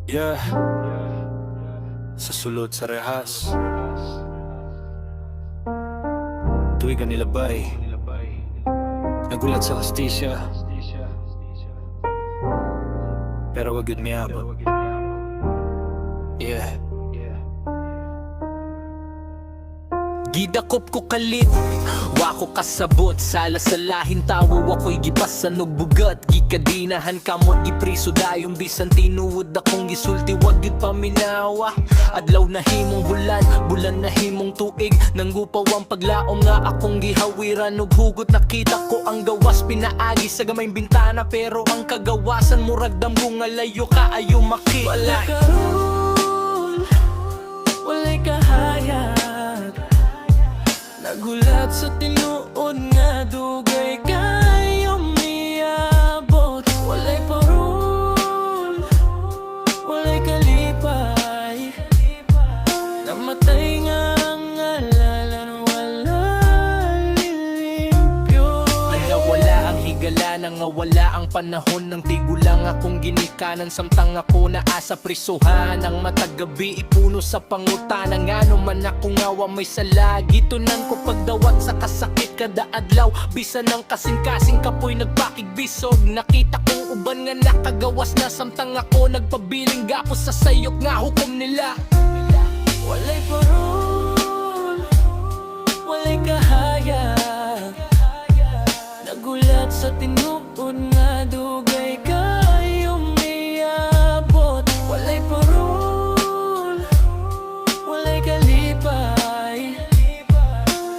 Yeah, sa sulod sa rehas tuwi ka nilabay, nagulat sa hostisya, pero wag yun miyabot. Yeah. Gidakop ko kalit, wa ko kasabot. Sala-salahin tawo ako'y gipasan og bugat. Gikadinahan kamot gipriso dayon bisan tinuod akong gisulti wag gid paminawa. Adlaw na himong bulan, bulan na himong tuig. Nanggupaw ang paglaom nga akong gihawiran og hugot. Nakita ko ang gawas pinaagi sa gamayng bintana, pero ang kagawasan murag damgo nga layo kaayo makita. Walay karol, walay kahayag. Nagulat sa tinuod nga dugay kayo miabot. Walay parol, walay kalipay. Namatay nga ang alalan, wala lilimpyo. Nawala ang higala, nangawala ang panahon ng tigulang akong ginikanan. Samtang ako naa sa prisuhan, ang matagabi ipuno sa pangutana. Ngano man ako ngawa may sala, gitunan ko pagdawat sa kasakit kada adlaw. Bisan ng kasing-kasing kapoy nagpakigbisog. Nakita kong uban nga nakagawas na, samtang ako nagpabiling gapos sa sayop nga hukom nila. Walay parol, walay kahayag. Nagulat sa tinuod nga dugay kayo miabot. Walay parol, walay kalipay.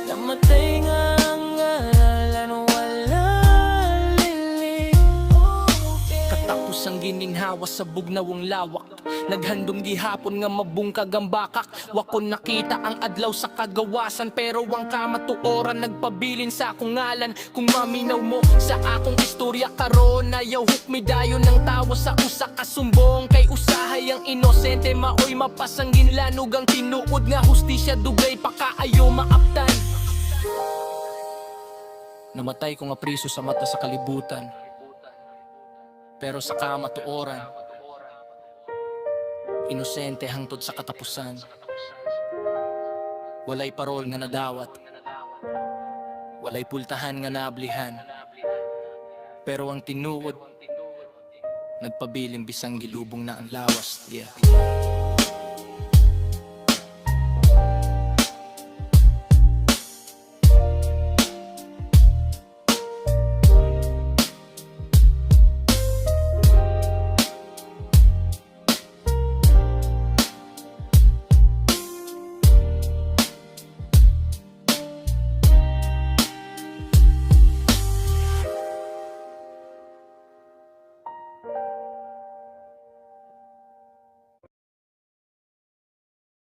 Namatay nga ang ngalan, wala lilimpyo. Katapos ang gininhawa sa bugnawang lawak, naghandom gihapon nga mabungkag ang bakak. Wakon nakita ang adlaw sa kagawasan, pero ang kamatuoran nagpabilin sa akong ngalan. Kung maminaw mo sa akong istorya karon, ayaw hukmi dayon ng tawo sa usa ka sumbong. Kay usahay ang inosente maoy mapasang ginlanog ang tinuod nga hustisya dugay pa kaayo maaptan. Namatay ko nga priso sa mata sa kalibutan, pero sa kamatuoran inosente hangtod sa katapusan. Walay parol nga nadawat, walay pultahan nga naablihan, pero ang tinuod nagpabiling bisang gilubong na ang lawas. Yeah.